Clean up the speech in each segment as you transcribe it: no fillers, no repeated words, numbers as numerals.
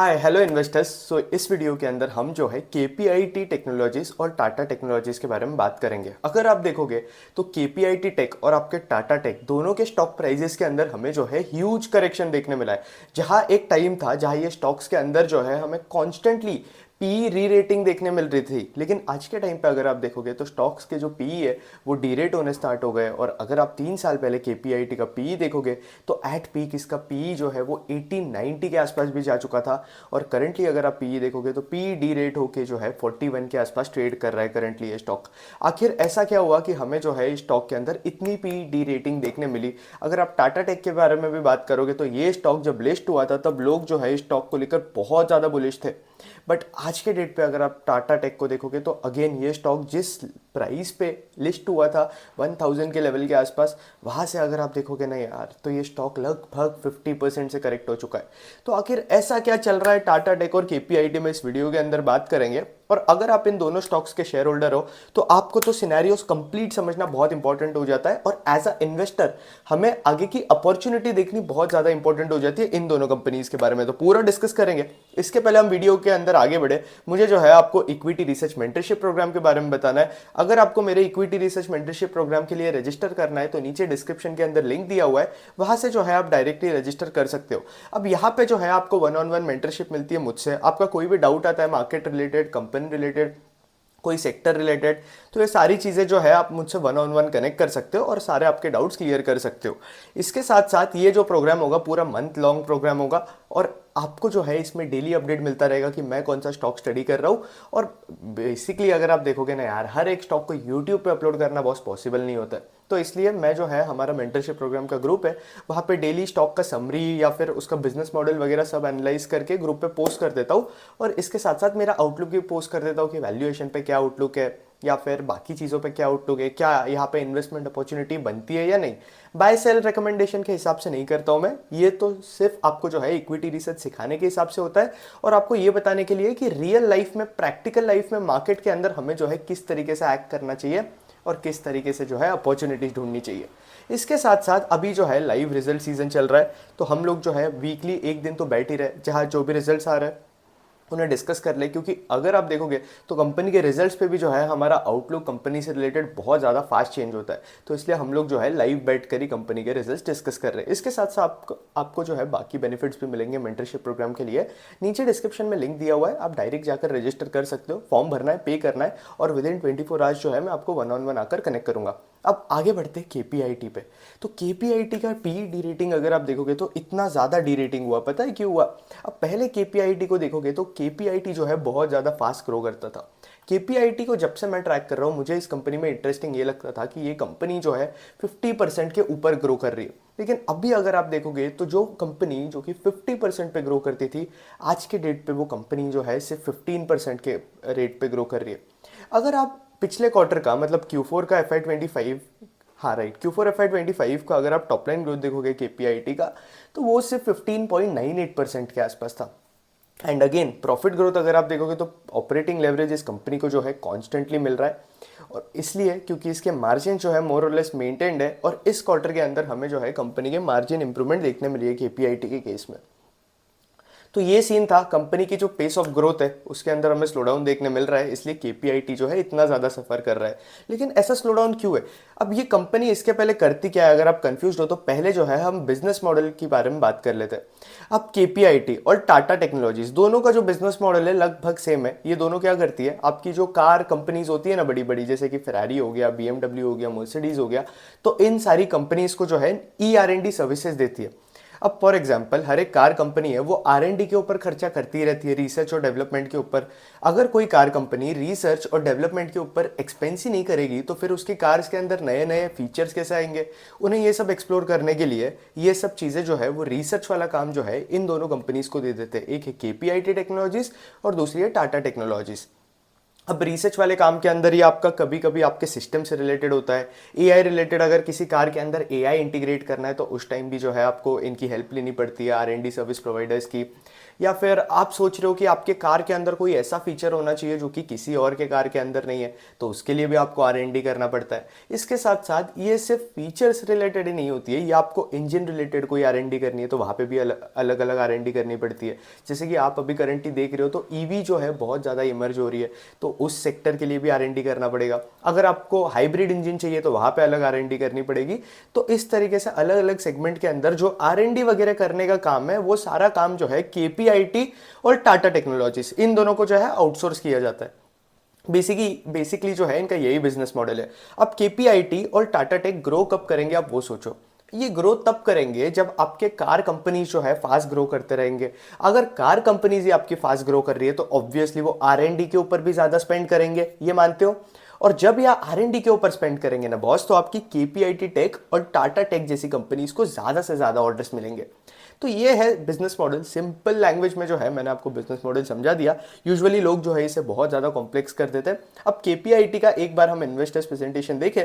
Hi hello investors. इस video के अंदर हम जो है केपीआईटी टेक्नोलॉजीज और टाटा टेक्नोलॉजीज के बारे में बात करेंगे। अगर आप देखोगे तो केपीआईटी टेक और आपके टाटा टेक दोनों के स्टॉक प्राइजेस के अंदर हमें जो है ह्यूज करेक्शन देखने मिला है। जहां एक टाइम था जहां ये स्टॉक्स के अंदर जो है हमें कॉन्स्टेंटली पी री रेटिंग देखने मिल रही थी, लेकिन आज के टाइम पे अगर आप देखोगे तो स्टॉक्स के जो पी है वो डी रेट होने स्टार्ट हो गए। और अगर आप 3 साल पहले केपीआईटी का पी देखोगे तो एट पीक इसका पी जो है वो 80-90 के आसपास भी जा चुका था। और करंटली अगर आप पी देखोगे तो पी डी रेट होके जो है 41 के आसपास ट्रेड कर रहा है करंटली ये स्टॉक। आखिर ऐसा क्या हुआ कि हमें जो है स्टॉक के अंदर इतनी पी डी रेटिंग देखने मिली। अगर आप टाटा टेक के बारे में भी बात करोगे तो ये स्टॉक जब लिस्ट हुआ था तब लोग जो है स्टॉक को लेकर बहुत ज़्यादा बुलिश थे, बट आज के डेट पे अगर आप टाटा टेक को देखोगे तो अगेन ये स्टॉक जिस प्राइस पे लिस्ट हुआ था 1000 के लेवल के आसपास, वहाँ से अगर आप देखोगे ना यार तो ये स्टॉक लगभग 50% से करेक्ट हो चुका है। तो आखिर ऐसा क्या चल रहा है टाटा टेक और केपीआईटी में इस वीडियो के अंदर बात करेंगे। और अगर आप इन दोनों स्टॉक्स के शेयर होल्डर हो तो आपको तो सिनेरियोस कंप्लीट समझना बहुत इंपॉर्टेंट हो जाता है, और एज अ इन्वेस्टर हमें आगे की अपॉर्चुनिटी देखनी बहुत ज़्यादा इंपॉर्टेंट हो जाती है इन दोनों कंपनीज के बारे में। तो पूरा डिस्कस करेंगे। इसके पहले हम वीडियो के अंदर आगे बढ़े, मुझे जो है आपको इक्विटी रिसर्च मेंटरशिप प्रोग्राम के बारे में बताना है। अगर आपको मेरे इक्विटी रिसर्च मेंटरशिप प्रोग्राम के लिए रजिस्टर करना है तो नीचे डिस्क्रिप्शन के अंदर लिंक दिया हुआ है, वहां से जो है आप डायरेक्टली रजिस्टर कर सकते हो। अब यहाँ पे जो है आपको वन ऑन वन मेंटरशिप मिलती है मुझसे। आपका कोई भी डाउट आता है मार्केट रिलेटेड, कंपनी रिलेटेड, कोई सेक्टर रिलेटेड, तो ये सारी चीज़ें जो है आप मुझसे वन ऑन वन कनेक्ट कर सकते हो और सारे आपके डाउट्स क्लियर कर सकते हो। इसके साथ साथ ये जो प्रोग्राम होगा पूरा मंथ लॉन्ग प्रोग्राम होगा, और आपको जो है इसमें डेली अपडेट मिलता रहेगा कि मैं कौन सा स्टॉक स्टडी कर रहा हूँ। और बेसिकली अगर आप देखोगे ना यार, हर एक स्टॉक को यूट्यूब पे अपलोड करना बहुत पॉसिबल नहीं होता है, तो इसलिए मैं जो है हमारा मेंटरशिप प्रोग्राम का ग्रुप है, वहाँ पे डेली स्टॉक का समरी या फिर उसका बिजनेस मॉडल वगैरह सब एनालाइज करके ग्रुप पे पोस्ट कर देता हूँ। और इसके साथ साथ मेरा आउटलुक भी पोस्ट कर देता हूँ कि वैल्यूएशन पे क्या आउटलुक है या फिर बाकी चीज़ों पे क्या आउटलुक है, क्या यहाँ पे इन्वेस्टमेंट अपॉर्चुनिटी बनती है या नहीं। बाय सेल रिकमेंडेशन के हिसाब से नहीं करता हूँ मैं, ये तो सिर्फ आपको जो है इक्विटी रिसर्च सिखाने के हिसाब से होता है और आपको ये बताने के लिए कि रियल लाइफ में, प्रैक्टिकल लाइफ में मार्केट के अंदर हमें जो है किस तरीके से एक्ट करना चाहिए और किस तरीके से जो है अपॉर्चुनिटीज ढूंढनी चाहिए। इसके साथ साथ अभी जो है लाइव रिजल्ट सीजन चल रहा है, तो हम लोग जो है वीकली एक दिन तो बैठ ही रहे, जहाँ जो भी रिजल्ट्स आ रहे हैं उन्हें डिस्कस कर ले। क्योंकि अगर आप देखोगे तो कंपनी के रिजल्ट्स पे भी जो है हमारा आउटलुक कंपनी से रिलेटेड बहुत ज़्यादा फास्ट चेंज होता है, तो इसलिए हम लोग जो है लाइव बैठ कर ही कंपनी के रिजल्ट्स डिस्कस कर रहे हैं। इसके साथ साथ आपको जो है बाकी बेनिफिट्स भी मिलेंगे मेंटरशिप प्रोग्राम के लिए। नीचे डिस्क्रिप्शन में लिंक दिया हुआ है, आप डायरेक्ट जाकर रजिस्टर कर सकते हो, फॉर्म भरना है, पे करना है, और विद इन 24 आवर्स जो है मैं आपको वन ऑन वन आकर कनेक्ट करूंगा। अब आगे बढ़ते हैं केपीआईटी पे। तो केपीआईटी का पी डी रेटिंग अगर आप देखोगे तो इतना ज़्यादा डी रेटिंग हुआ, पता है क्यों हुआ? अब पहले केपीआईटी को देखोगे तो केपीआईटी जो है बहुत ज़्यादा फास्ट ग्रो करता था। केपीआईटी को जब से मैं ट्रैक कर रहा हूँ, मुझे इस कंपनी में इंटरेस्टिंग ये लगता था कि ये कंपनी जो है 50% के ऊपर ग्रो कर रही है। लेकिन अभी अगर आप देखोगे तो जो कंपनी जो कि 50% पे ग्रो करती थी, आज के डेट पे वो कंपनी जो है सिर्फ 15% के रेट पे ग्रो कर रही है। अगर आप पिछले क्वार्टर का मतलब Q4 का FY25, हाँ राइट, Q4 FY25 का अगर आप टॉप लाइन ग्रोथ देखोगे केपीआईटी का, तो वो सिर्फ 15.98% के आसपास था। एंड अगेन प्रॉफिट ग्रोथ अगर आप देखोगे तो ऑपरेटिंग लेवरेज इस कंपनी को जो है कॉन्स्टेंटली मिल रहा है, और इसलिए क्योंकि इसके मार्जिन जो है मोर और लेस मेंटेन्ड है। और इस क्वार्टर के अंदर हमें जो है कंपनी के मार्जिन इंप्रूवमेंट देखने मिली है केपीआईटी के केस में। तो ये सीन था, कंपनी की जो पेस ऑफ ग्रोथ है उसके अंदर हमें स्लो डाउन देखने मिल रहा है, इसलिए केपीआईटी जो है इतना ज़्यादा सफ़र कर रहा है। लेकिन ऐसा स्लो डाउन क्यों है? अब ये कंपनी इसके पहले करती क्या है, अगर आप कंफ्यूज हो तो पहले जो है हम बिजनेस मॉडल के बारे में बात कर लेते हैं। अब केपीआईटी और टाटा टेक्नोलॉजीज दोनों का जो बिजनेस मॉडल है लगभग सेम है। ये दोनों क्या करती है, आपकी जो कार कंपनीज होती है ना बड़ी बड़ी, जैसे कि फेरारी हो गया, बीएमडब्ल्यू हो गया, मर्सिडीज हो गया, तो इन सारी कंपनीज को जो है ER&D सर्विसेज देती है। अब फॉर एग्जांपल हर एक कार कंपनी है वो R&D के ऊपर खर्चा करती रहती है, रिसर्च और डेवलपमेंट के ऊपर। अगर कोई कार कंपनी रिसर्च और डेवलपमेंट के ऊपर एक्सपेंस ही नहीं करेगी तो फिर उसकी कार्स के अंदर नए नए फीचर्स कैसे आएंगे? उन्हें ये सब एक्सप्लोर करने के लिए ये सब चीज़ें जो है वो रिसर्च वाला काम जो है इन दोनों कंपनीज को दे देते हैं। एक है केपीआईटी टेक्नोलॉजीज और दूसरी है टाटा टेक्नोलॉजीज। अब रिसर्च वाले काम के अंदर ही आपका कभी कभी आपके सिस्टम से रिलेटेड होता है, एआई रिलेटेड, अगर किसी कार के अंदर एआई इंटीग्रेट करना है तो उस टाइम भी जो है आपको इनकी हेल्प लेनी पड़ती है, R&D सर्विस प्रोवाइडर्स की। या फिर आप सोच रहे हो कि आपके कार के अंदर कोई ऐसा फीचर होना चाहिए जो कि किसी और के कार के अंदर नहीं है, तो उसके लिए भी आपको R&D करना पड़ता है। इसके साथ साथ ये सिर्फ फीचर्स रिलेटेड ही नहीं होती है, ये आपको इंजन रिलेटेड कोई R&D करनी है तो वहाँ पे भी अलग अलग R&D करनी पड़ती है। जैसे कि आप अभी करंटली देख रहे हो तो ईवी जो है बहुत ज़्यादा इमर्ज हो रही है, तो उस सेक्टर के लिए भी R&D करना पड़ेगा। अगर आपको हाइब्रिड इंजन चाहिए तो वहाँ पे अलग R&D करनी पड़ेगी। तो इस तरीके से अलग अलग सेगमेंट के अंदर जो R&D वगैरह करने का काम है, वो सारा काम जो है KPIT और टाटा टेक्नोलॉजीज, इन दोनों को जो है आउटसोर्स किया जाता है। बेसिकली जो है इनका यही बिजनेस मॉडल है। अब KPIT और टाटा टेक ग्रो कब करेंगे, आप वो सोचो। ये ग्रो तब करेंगे जब आपके कार कंपनीज जो है फास्ट ग्रो करते रहेंगे। अगर कार कंपनीज ही आपकी फास्ट ग्रो कर रही है तो ऑब्वियसली वो R&D के ऊपर भी ज्यादा स्पेंड करेंगे, ये मानते हो। और जब यह R&D के ऊपर स्पेंड करेंगे ना बॉस, तो आपकी KPIT टेक और टाटा टेक जैसी कंपनीज को ज्यादा से ज्यादा ऑर्डर्स मिलेंगे। तो ये है बिजनेस मॉडल। सिंपल लैंग्वेज में जो है मैंने आपको बिजनेस मॉडल समझा दिया। यूजुअली लोग जो है इसे बहुत ज़्यादा कॉम्प्लेक्स कर देते हैं। अब KPIT का एक बार हम इन्वेस्टर्स प्रेजेंटेशन देखें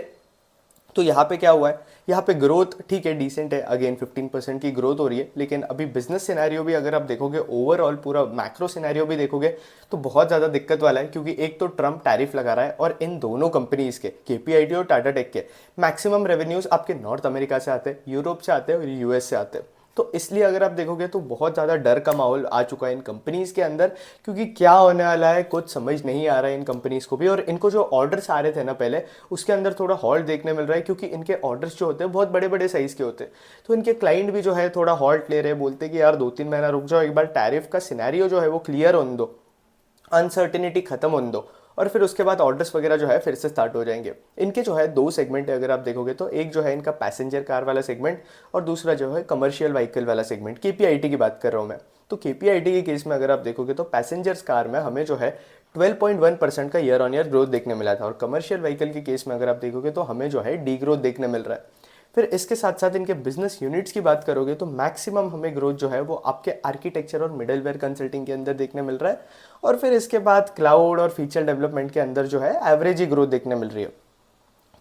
तो यहाँ पे क्या हुआ है, यहाँ पे ग्रोथ ठीक है, डिसेंट है, अगेन 15% की ग्रोथ हो रही है। लेकिन अभी बिजनेस सिनेरियो भी अगर आप देखोगे, ओवरऑल पूरा मैक्रो सिनेरियो भी देखोगे तो बहुत ज़्यादा दिक्कत वाला है। क्योंकि एक तो ट्रम्प टैरिफ लगा रहा है और इन दोनों कंपनीज के, KPIT और टाटा टेक के, मैक्सिमम रेवेन्यूज आपके नॉर्थ अमेरिका से आते हैं, यूरोप से आते हैं और US से आते हैं। तो इसलिए अगर आप देखोगे तो बहुत ज़्यादा डर का माहौल आ चुका है इन कंपनीज के अंदर। क्योंकि क्या होने वाला है कुछ समझ नहीं आ रहा है इन कंपनीज को भी। और इनको जो ऑर्डर्स आ रहे थे ना पहले, उसके अंदर थोड़ा हॉल्ट देखने मिल रहा है। क्योंकि इनके ऑर्डर्स जो होते हैं बहुत बड़े बड़े साइज के होते हैं। तो इनके क्लाइंट भी जो है थोड़ा हॉल्ट ले रहे हैं, बोलते कि यार 2-3 महीना रुक जाओ, एक बार टैरिफ का सिनेरियो जो है वो क्लियर होने दो, अनसर्टेनिटी खत्म होने दो, और फिर उसके बाद ऑर्डर्स वगैरह जो है फिर से स्टार्ट हो जाएंगे। इनके जो है 2 सेगमेंट है अगर आप देखोगे तो, एक जो है इनका पैसेंजर कार वाला सेगमेंट और दूसरा जो है कमर्शियल व्हीकल वाला सेगमेंट। KPIT की बात कर रहा हूँ मैं। तो KPIT के केस में अगर आप देखोगे तो पैसेंजर्स कार में हमें जो है 12.1% का ईयर ऑन ईयर ग्रोथ देखने मिला था। और कमर्शियल व्हीकल के केस में अगर आप देखोगे तो हमें जो है डी ग्रोथ देखने मिल रहा है। फिर इसके साथ साथ इनके बिजनेस यूनिट्स की बात करोगे तो मैक्सिमम हमें ग्रोथ जो है वो आपके आर्किटेक्चर और मिडलवेयर कंसल्टिंग के अंदर देखने मिल रहा है। और फिर इसके बाद क्लाउड और फीचर डेवलपमेंट के अंदर जो है एवरेज ही ग्रोथ देखने मिल रही है।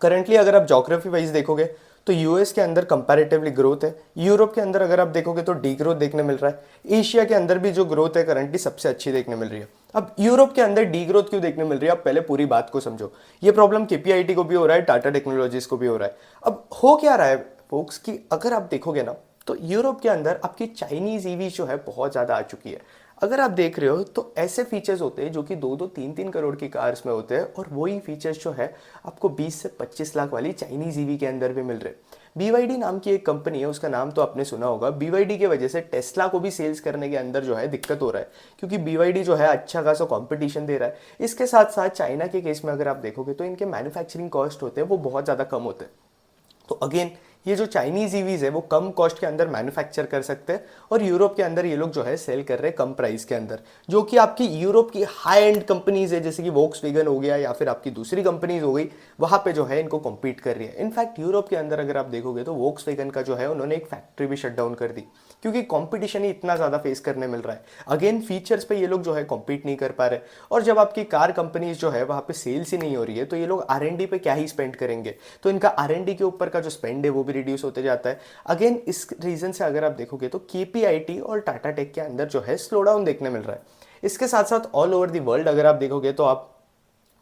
करंटली अगर आप ज्योग्राफी वाइज देखोगे तो US के अंदर कंपैरेटिवली ग्रोथ है, यूरोप के अंदर अगर आप देखोगे तो डी ग्रोथ देखने मिल रहा है, एशिया के अंदर भी जो ग्रोथ है करंटली सबसे अच्छी देखने मिल रही है। अब यूरोप के अंदर डी ग्रोथ क्यों देखने मिल रही है, आप पहले पूरी बात को समझो। ये प्रॉब्लम KPIT को भी हो रहा है, टाटा टेक्नोलॉजीज को भी हो रहा है। अब हो क्या रहा है फोक्स की, अगर आप देखोगे ना तो यूरोप के अंदर आपकी चाइनीज ईवी जो है बहुत ज़्यादा आ चुकी है। अगर आप देख रहे हो तो ऐसे फीचर्स होते हैं जो कि 2-2, 3-3 करोड़ की कार्स में होते हैं, और वही फीचर्स जो है आपको 20 से 25 लाख वाली चाइनीज ईवी के अंदर भी मिल रहे हैं। BYD नाम की एक कंपनी है, उसका नाम तो आपने सुना होगा। BYD की वजह से टेस्ला को भी सेल्स करने के अंदर जो है दिक्कत हो रहा है, क्योंकि BYD जो है अच्छा खासा कंपटीशन दे रहा है। इसके साथ साथ चाइना के केस में अगर आप देखोगे तो इनके मैन्युफैक्चरिंग कॉस्ट होते हैं वो बहुत ज़्यादा कम होते हैं। तो अगेन ये जो चाइनीज ईवीज है वो कम कॉस्ट के अंदर मैन्युफैक्चर कर सकते हैं, और यूरोप के अंदर ये लोग जो है सेल कर रहे हैं कम प्राइस के अंदर। जो कि आपकी यूरोप की हाई एंड कंपनीज है, जैसे कि वोक्सवैगन हो गया या फिर आपकी दूसरी कंपनीज हो गई, वहां पे जो है इनको कॉम्पीट कर रही है। इनफैक्ट यूरोप के अंदर अगर आप देखोगे तो वोक्सवैगन का जो है उन्होंने एक फैक्ट्री भी शट डाउन कर दी, क्योंकि कॉम्पिटिशन ही इतना ज़्यादा फेस करने मिल रहा है। अगेन फीचर्स पे ये लोग जो है कॉम्पीट नहीं कर पा रहे, और जब आपकी कार कंपनीज जो है वहाँ पे सेल्स ही नहीं हो रही है तो ये लोग R&D पे क्या ही स्पेंड करेंगे। तो इनका R&D के ऊपर का जो स्पेंड है वो भी रिड्यूस होते जाता है। अगेन इस रीजन से अगर आप देखोगे तो KPIT और टाटा टेक के अंदर जो है स्लो डाउन देखने मिल रहा है। इसके साथ साथ ऑल ओवर द वर्ल्ड अगर आप देखोगे तो आप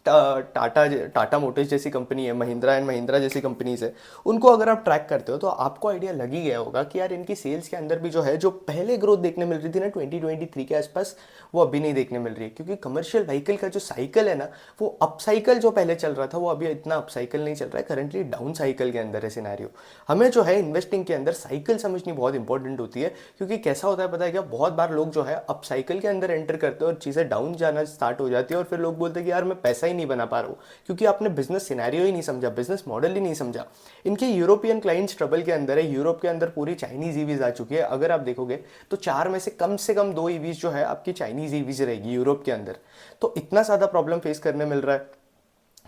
टाटा मोटर्स जैसी कंपनी है, महिंद्रा एंड महिंद्रा जैसी कंपनीज है, उनको अगर आप ट्रैक करते हो तो आपको आइडिया लग ही गया होगा कि यार इनकी सेल्स के अंदर भी जो है जो पहले ग्रोथ देखने मिल रही थी ना 2023 के आसपास, वो अभी नहीं देखने मिल रही है। क्योंकि कमर्शियल व्हीकल का जो साइकिल है ना, वो अप साइकिल जो पहले चल रहा था वो अभी इतना अप साइकिल नहीं चल रहा है, करंटली डाउन साइकिल के अंदर है सिनेरियो। हमें जो है इन्वेस्टिंग के अंदर साइकिल समझनी बहुत इंपॉर्टेंट होती है। क्योंकि कैसा होता है पता है क्या, बहुत बार लोग जो है अप साइकिल के अंदर एंटर करते हैं और चीज़ें डाउन जाना स्टार्ट हो जाती है, और फिर लोग बोलते हैं कि यार मैं पैसा ही नहीं बना पा रहा हूँ, क्योंकि आपने बिजनेस सिनेरियो ही नहीं समझा, बिजनेस मॉडल ही नहीं समझा। इनके यूरोपियन क्लाइंट्स ट्रबल के अंदर है। यूरोप के अंदर पूरी चाइनीज ईवीज आ चुकी है। अगर आप देखोगे तो 4 में से कम 2 ईवीज जो है आपकी चाइनीज ईवीज रहेगी यूरोप के अंदर। तो इतना ज़्यादा प्रॉब्लम फेस करने मिल रहा है,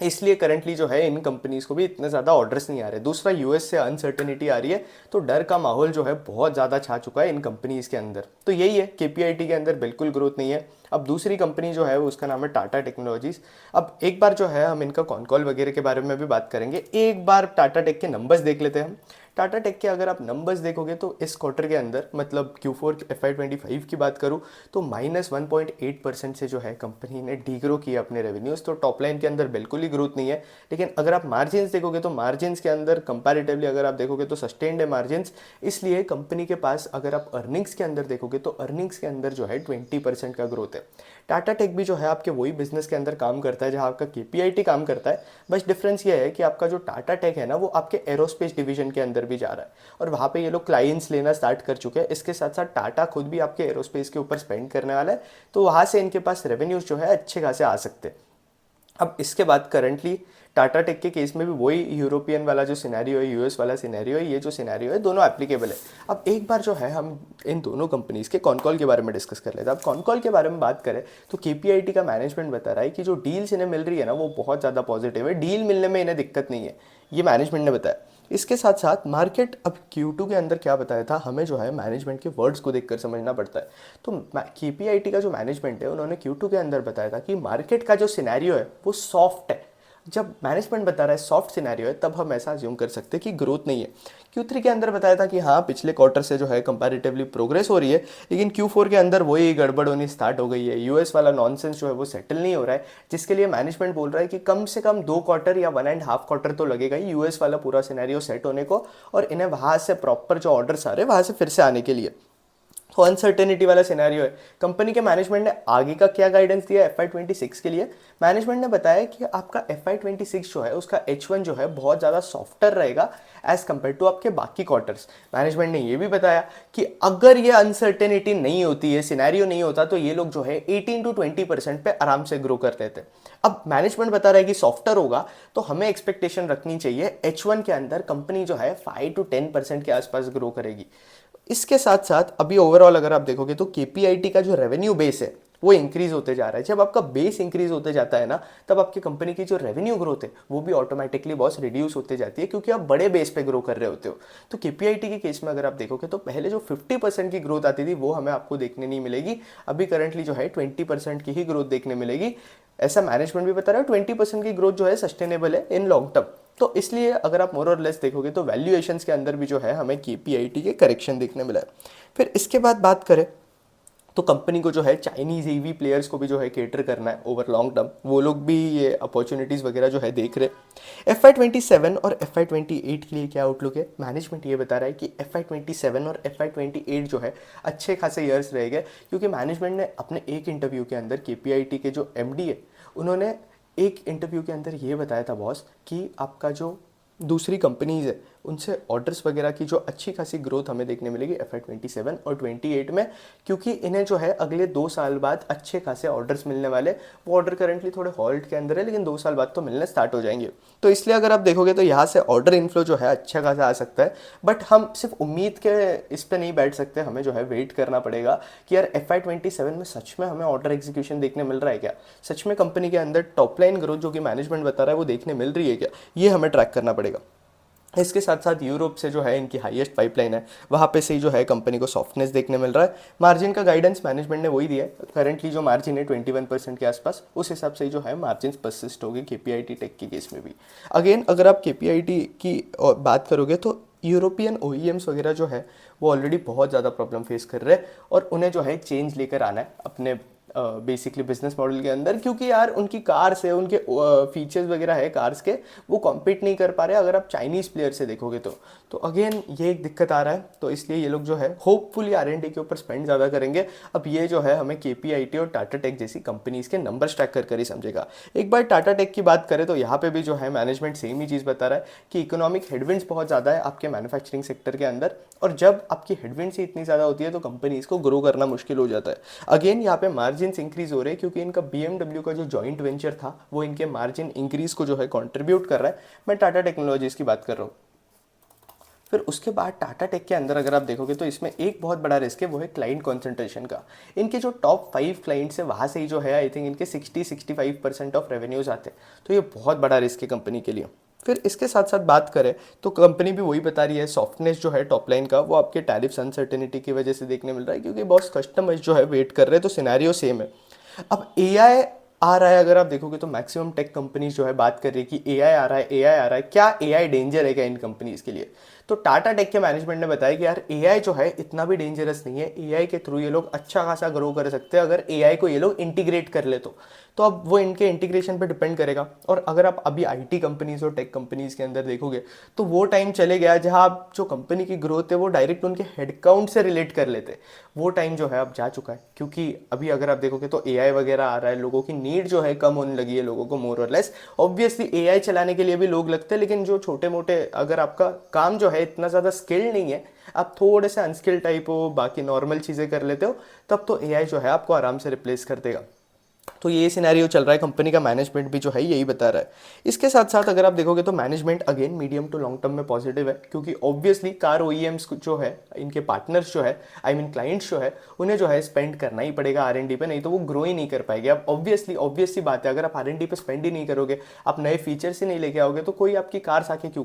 इसलिए करंटली जो है इन कंपनीज को भी इतने ज़्यादा ऑर्डर्स नहीं आ रहे। दूसरा US से अनसर्टेनिटी आ रही है, तो डर का माहौल जो है बहुत ज़्यादा छा चुका है इन कंपनीज के अंदर। तो यही है, KPIT के अंदर बिल्कुल ग्रोथ नहीं है। अब दूसरी कंपनी जो है वो उसका नाम है टाटा टेक्नोलॉजीज। अब एक बार जो है हम इनका कॉन कॉल वगैरह के बारे में भी बात करेंगे। एक बार टाटा टेक के नंबर्स देख लेते हैं हम। टाटा टेक के अगर आप नंबर्स देखोगे तो इस क्वार्टर के अंदर मतलब Q4 FY25 की बात करूँ तो -1.8% से जो है कंपनी ने डीग्रो किया अपने रेवेन्यूज़। तो टॉप लाइन के अंदर बिल्कुल ही ग्रोथ नहीं है। लेकिन अगर आप मार्जिन्स देखोगे तो मार्जिन्स के अंदर कंपैरेटिवली अगर आप देखोगे तो सस्टेन्ड है मार्जिन्स। इसलिए कंपनी के पास अगर आप अर्निंग्स के अंदर देखोगे तो अर्निंग्स के अंदर जो है 20% का ग्रोथ है। टाटा टेक भी जो है आपके वही बिजनेस के अंदर काम करता है जहां आपका केपीआईटी काम करता है। बस डिफरेंस ये है कि आपका जो टाटा टेक है ना वो आपके एरोस्पेस डिवीजन के अंदर भी जा रहा है और वहाँ पे ये लोग क्लाइंट्स लेना स्टार्ट कर चुके हैं। इसके साथ साथ टाटा खुद भी आपके एरोस्पेस के ऊपर स्पेंड करने वाला है, तो वहाँ से इनके पास रेवेन्यूज जो है अच्छे खासे आ सकते हैं। अब इसके बाद करंटली टाटा टेक के केस में भी वही यूरोपियन वाला जो सिनेरियो है, यूएस वाला सिनेरियो है, ये जो सिनेरियो है दोनों एप्लीकेबल है। अब एक बार जो है हम इन दोनों कंपनीज के कॉनकॉल के बारे में डिस्कस कर लेते हैं। अब कॉनकॉल के बारे में बात करें तो केपीआईटी का मैनेजमेंट बता रहा है कि जो डील्स इन्हें मिल रही है ना वो बहुत ज़्यादा पॉजिटिव है, डील मिलने में इन्हें दिक्कत नहीं है, ये मैनेजमेंट ने बताया। इसके साथ साथ मार्केट अब Q2 के अंदर क्या बताया था, हमें जो है मैनेजमेंट के वर्ड्स को देखकर समझना पड़ता है। तो केपीआईटी का जो मैनेजमेंट है उन्होंने Q2 के अंदर बताया था कि मार्केट का जो सिनेरियो है वो सॉफ्ट है। जब मैनेजमेंट बता रहा है सॉफ्ट सिनेरियो है तब हम ऐसा अज्यूम कर सकते हैं कि ग्रोथ नहीं है। Q3 के अंदर बताया था कि हाँ पिछले क्वार्टर से जो है कंपैरेटिवली प्रोग्रेस हो रही है, लेकिन Q4 के अंदर वही गड़बड़ होनी स्टार्ट हो गई है। यूएस वाला नॉनसेंस जो है वो सेटल नहीं हो रहा है, जिसके लिए मैनेजमेंट बोल रहा है कि कम से कम 2 क्वार्टर या 1.5 क्वार्टर तो लगेगा ही यूएस वाला पूरा सिनेरियो सेट होने को और इन्हें वहाँ से प्रॉपर जो ऑर्डर्स आ रहे हैं वहाँ से फिर से आने के लिए। तो अनसर्टेनिटी वाला सिनेरियो है। कंपनी के मैनेजमेंट ने आगे का क्या गाइडेंस दिया FY26 के लिए, मैनेजमेंट ने बताया कि आपका FY26 जो है उसका H1 जो है बहुत ज़्यादा सॉफ्टर रहेगा एज कम्पेयर टू आपके बाकी क्वार्टर्स। मैनेजमेंट ने ये भी बताया कि अगर ये अनसर्टेनिटी नहीं होती है, सिनेरियो नहीं होता, तो ये लोग जो है 18 to 20% पे आराम से ग्रो करते थे। अब मैनेजमेंट बता रहा है कि सॉफ्टर होगा तो हमें एक्सपेक्टेशन रखनी चाहिए H1 के अंदर कंपनी जो है 5 to 10% के आसपास ग्रो करेगी। इसके साथ साथ अभी ओवरऑल अगर आप देखोगे तो केपीआईटी का जो रेवेन्यू बेस है वो इंक्रीज होते जा रहा है। जब आपका बेस इंक्रीज होते जाता है ना तब आपकी कंपनी की जो रेवेन्यू ग्रोथ है वो भी ऑटोमेटिकली बहुत रिड्यूस होते जाती है, क्योंकि आप बड़े बेस पे ग्रो कर रहे होते हो। तो केपीआईटी के केस में अगर आप देखोगे तो पहले जो 50% की ग्रोथ आती थी वो हमें आपको देखने नहीं मिलेगी, अभी करंटली जो है 20% की ही ग्रोथ देखने मिलेगी। ऐसा मैनेजमेंट भी बता रहा है। 20% की ग्रोथ जो है सस्टेनेबल है इन लॉन्ग टर्म। तो इसलिए अगर आप मोर और लेस देखोगे तो वैल्यूएशंस के अंदर भी जो है हमें केपीआईटी के करेक्शन देखने मिला है। फिर इसके बाद बात करें तो कंपनी को जो है चाइनीज ईवी प्लेयर्स को भी जो है केटर करना है ओवर लॉन्ग टर्म, वो लोग भी ये अपॉर्चुनिटीज़ वगैरह जो है देख रहे। FY27 और FY28 के लिए क्या आउटलुक है, मैनेजमेंट ये बता रहा है कि FY27 और FY28 जो है अच्छे खासे ईयर्स रहेंगे, क्योंकि मैनेजमेंट ने अपने एक इंटरव्यू के अंदर केपीआईटी के जो MD है उन्होंने एक इंटरव्यू के अंदर ये बताया था बॉस कि आपका जो दूसरी कंपनीज है उनसे ऑर्डर्स वगैरह की जो अच्छी खासी ग्रोथ हमें देखने मिलेगी FY27 और 28 में, क्योंकि इन्हें जो है अगले 2 साल बाद अच्छे खासे ऑर्डर्स मिलने वाले। वो ऑर्डर करंटली थोड़े हॉल्ट के अंदर है, लेकिन 2 साल बाद तो मिलने स्टार्ट हो जाएंगे। तो इसलिए अगर आप देखोगे तो यहाँ से ऑर्डर इनफ्लो जो है अच्छा खासा आ सकता है। बट हम सिर्फ उम्मीद के इस पर नहीं बैठ सकते, हमें जो है वेट करना पड़ेगा कि यार FY27 में सच में हमें ऑर्डर एग्जीक्यूशन देखने मिल रहा है क्या, सच में कंपनी के अंदर टॉप लाइन ग्रोथ जो कि मैनेजमेंट बता रहा है वो देखने मिल रही है क्या, ये हमें ट्रैक करना पड़ेगा। इसके साथ साथ यूरोप से जो है इनकी हाईएस्ट पाइपलाइन है, वहाँ पे से ही जो है कंपनी को सॉफ्टनेस देखने मिल रहा है। मार्जिन का गाइडेंस मैनेजमेंट ने वही दिया है, करंटली जो मार्जिन है 21% के आसपास, उस हिसाब से ही जो है मार्जिन परसिस्ट होगी केपीआईटी टेक के केस में भी। अगेन अगर आप केपीआईटी की बात करोगे तो यूरोपियन OEMs वगैरह जो है वो ऑलरेडी बहुत ज़्यादा प्रॉब्लम फेस कर रहे हैं और उन्हें जो है चेंज लेकर आना है अपने बेसिकली बिजनेस मॉडल के अंदर, क्योंकि यार उनकी कार्स है, उनके फीचर्स वगैरह है कार्स के, वो कॉम्पीट नहीं कर पा रहे अगर आप चाइनीज़ प्लेयर से देखोगे तो अगेन ये एक दिक्कत आ रहा है। तो इसलिए ये लोग जो है होपफुली R&D के ऊपर स्पेंड ज़्यादा करेंगे। अब ये जो है हमें केपीआईटी और टाटा टेक जैसी कंपनीज़ के नंबर स्ट्रैक कर ही समझेगा। एक बार टाटा टेक की बात करें तो यहाँ पे भी जो है मैनेजमेंट सेम ही चीज़ बता रहा है कि इकोनॉमिक हेडविंड्स बहुत ज़्यादा है आपके मैन्युफैक्चरिंग सेक्टर के अंदर, और जब आपकी हेडविंड्स ही इतनी ज़्यादा होती है तो कंपनीज़ को ग्रो करना मुश्किल हो जाता है। अगेन यहाँ पे मार्जिन इंक्रीज हो रहे हैं क्योंकि इनका BMW का जो जॉइंट वेंचर था वो इनके मार्जिन इंक्रीज को जो है कंट्रीब्यूट कर रहा है। मैं टाटा टेक्नोलॉजीज की बात कर रहा हूँ। फिर उसके बाद टाटा टेक के अंदर अगर आप देखोगे तो इसमें एक बहुत बड़ा रिस्क है, वो है क्लाइंट कॉन्सेंट्रेशन का। इनके जो टॉप 5 क्लाइंट्स है वहाँ से ही जो है आई थिंक इनके 60-65% ऑफ रेवेन्यूज आते हैं, तो ये बहुत बड़ा रिस्क है कंपनी के लिए। फिर इसके साथ साथ बात करें तो कंपनी भी वही बता रही है सॉफ्टनेस जो है टॉप लाइन का वो आपके टैरिफ्स अनसर्टेनिटी की वजह से देखने मिल रहा है, क्योंकि बहुत कस्टमर्स जो है वेट कर रहे हैं। तो सिनेरियो सेम है। अब AI आ रहा है, अगर आप देखोगे तो मैक्सिमम टेक कंपनीज जो है बात कर रही है कि AI आ रहा है, AI आ रहा है, क्या AI डेंजर है क्या इन कंपनीज के लिए। तो टाटा टेक के मैनेजमेंट ने बताया कि यार एआई जो है इतना भी डेंजरस नहीं है, एआई के थ्रू ये लोग अच्छा खासा ग्रो कर सकते हैं अगर एआई को ये लोग इंटीग्रेट कर ले तो अब वो इनके इंटीग्रेशन पे डिपेंड करेगा। और अगर आप अभी आईटी कंपनीज और टेक कंपनीज के अंदर देखोगे तो वो टाइम चले गया जहां आप जो कंपनी की ग्रोथ है वो डायरेक्ट उनके हेडकाउंट से रिलेट कर लेते, वो टाइम जो है अब जा चुका है। क्योंकि अभी अगर आप देखोगे तो एआई वगैरह आ रहा है, लोगों की नीड जो है कम होने लगी है, लोगों को मोर और लेस ऑब्वियसली एआई चलाने के लिए भी लोग लगते हैं, लेकिन जो छोटे मोटे अगर आपका काम जो है इतना ज़्यादा स्किल्ड नहीं है, आप थोड़े से अनस्किल्ड टाइप हो, बाकी नॉर्मल चीज़ें कर लेते हो, तब तो एआई जो है आपको आराम से रिप्लेस कर देगा। तो ये सिनेरियो चल रहा है, कंपनी का मैनेजमेंट भी जो है यही बता रहा है। इसके साथ साथ अगर आप देखोगे तो management again medium to long term में पॉजिटिव है, क्योंकि ऑब्वियसली कार ओईएम्स जो है, इनके पार्टनर्स जो है, आई मीन क्लाइंट्स जो है, उन्हें जो है स्पेंड करना ही पड़ेगा आरएनडी पे, नहीं तो वो ग्रो ही नहीं कर पाएंगे। अब ऑब्वियसली बात है, अगर आप आरएनडी पे स्पेंड ही नहीं करोगे, आप नए फीचर्स ही नहीं लेके आओगे, तो कोई आपकी कार आके क्यों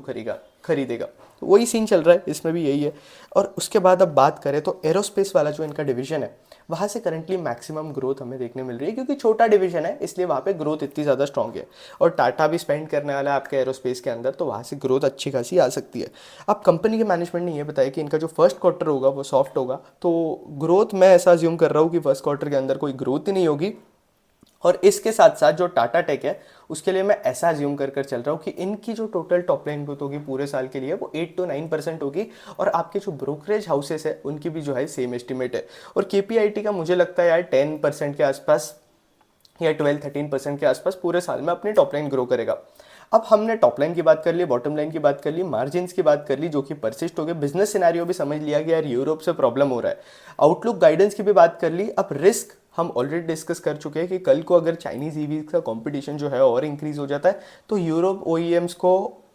खरीदेगा। तो वही सीन चल रहा है, इसमें भी यही है। और उसके बाद अब बात करें तो एरोस्पेस वाला जो इनका डिवीजन है, वहाँ से करंटली मैक्सिमम ग्रोथ हमें देखने मिल रही है, क्योंकि छोटा डिवीजन है इसलिए वहाँ पे ग्रोथ इतनी ज़्यादा स्ट्रॉन्ग है। और टाटा भी स्पेंड करने वाला है आपके एरोस्पेस के अंदर, तो वहाँ से ग्रोथ अच्छी खासी आ सकती है। अब कंपनी के मैनेजमेंट ने ये बताया कि इनका जो फर्स्ट क्वार्टर होगा वो सॉफ्ट होगा, तो ग्रोथ मैं ऐसा अज्यूम कर रहा हूँ कि फर्स्ट क्वार्टर के अंदर कोई ग्रोथ ही नहीं होगी। और इसके साथ साथ जो टाटा टेक है उसके लिए मैं ऐसा अज्यूम कर चल रहा हूँ कि इनकी जो टोटल टॉप लाइन ग्रोथ होगी पूरे साल के लिए वो 8 to 9% होगी। और आपके जो ब्रोकरेज हाउसेस है उनकी भी जो है सेम एस्टिमेट है। और केपीआईटी का मुझे लगता है यार 10% के आसपास या 12-13% के आसपास पूरे साल में अपनी टॉप लाइन ग्रो करेगा। अब हमने टॉप लाइन की बात कर ली, बॉटम लाइन की बात कर ली, मार्जिन्स की बात कर ली जो कि परसिस्ट हो गए, बिजनेस सिनेरियो भी समझ लिया कि यार यूरोप से प्रॉब्लम हो रहा है, आउटलुक गाइडेंस की भी बात कर ली। अब रिस्क हम ऑलरेडी डिस्कस कर चुके हैं कि कल को अगर चाइनीज ईवी का कंपटीशन जो है और इंक्रीज हो जाता है तो यूरोप ओईएम्स को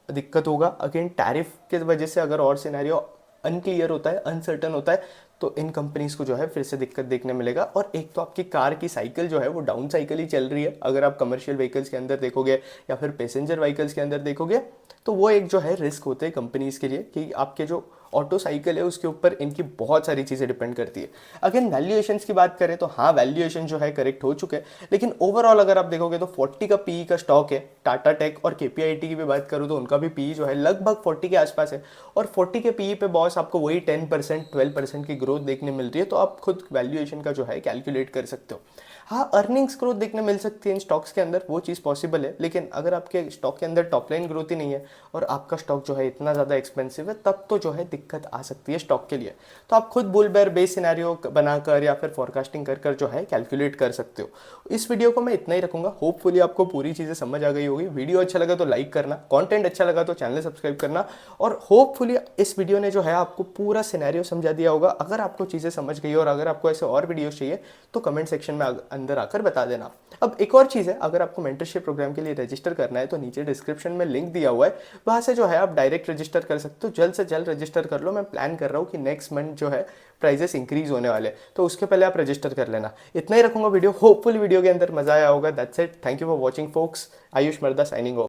दिक्कत होगा। अगेन टैरिफ के वजह से अगर और सिनेरियो अनक्लियर होता है, अनसर्टन होता है, तो इन कंपनीज को जो है फिर से दिक्कत देखने मिलेगा। और एक तो आपकी कार की साइकिल जो है वो डाउन साइकिल ही चल रही है, अगर आप कमर्शियल व्हीकल्स के अंदर देखोगे या फिर पैसेंजर व्हीकल्स के अंदर देखोगे, तो वो एक जो है रिस्क होते हैं कंपनीज के लिए कि आपके जो ऑटो साइकिल है उसके ऊपर इनकी बहुत सारी चीज़ें डिपेंड करती है। अगेन वैल्यूएशंस की बात करें तो हाँ, वैल्यूएशन जो है करेक्ट हो चुके हैं, लेकिन ओवरऑल अगर आप देखोगे तो 40 का पीई का स्टॉक है। टाटा टेक और केपीआईटी की भी बात करूँ तो उनका भी पीई जो है लगभग 40 के आसपास है। और 40 के पीई पे बॉस आपको वही 10% 12% की ग्रोथ देखने मिल रही है, तो आप खुद वैल्यूएशन का जो है कैलकुलेट कर सकते हो। हाँ, अर्निंग्स ग्रोथ देखने मिल सकती है इन स्टॉक्स के अंदर, वो चीज़ पॉसिबल है, लेकिन अगर आपके स्टॉक के अंदर टॉप लाइन ग्रोथ ही नहीं है और आपका स्टॉक जो है इतना ज़्यादा एक्सपेंसिव है, तब तो जो है दिक्कत आ सकती है स्टॉक के लिए। तो आप खुद बुल बेयर बेस सिनेरियो बनाकर या फिर फोरकास्टिंग कर जो है कैलकुलेट कर सकते हो। इस वीडियो को मैं इतना ही रखूंगा, होपफुली आपको पूरी चीज़ें समझ आ गई होगी। वीडियो अच्छा लगा तो लाइक करना, कंटेंट अच्छा लगा तो चैनल सब्सक्राइब करना, और होपफुली इस वीडियो ने जो है आपको पूरा सिनेरियो समझा दिया होगा। अगर आपको चीज़ें समझ गई और अगर आपको ऐसे और वीडियोस चाहिए तो कमेंट सेक्शन में अंदर आकर बता देना। अब एक और चीज़ है, अगर आपको मेंटरशिप प्रोग्राम के लिए रजिस्टर करना है तो नीचे डिस्क्रिप्शन में लिंक दिया हुआ है, वहाँ से जो है आप डायरेक्ट रजिस्टर कर सकते हो। जल्द से जल्द रजिस्टर कर लो, मैं प्लान कर रहा हूँ कि नेक्स्ट मंथ जो है प्राइजेस इंक्रीज होने वाले, तो उसके पहले आप रजिस्टर कर लेना। इतना ही रखूंगा वीडियो, होपफुली वीडियो के अंदर मजा आया होगा। That's it, thank you for watching folks. Ayush Marda signing of.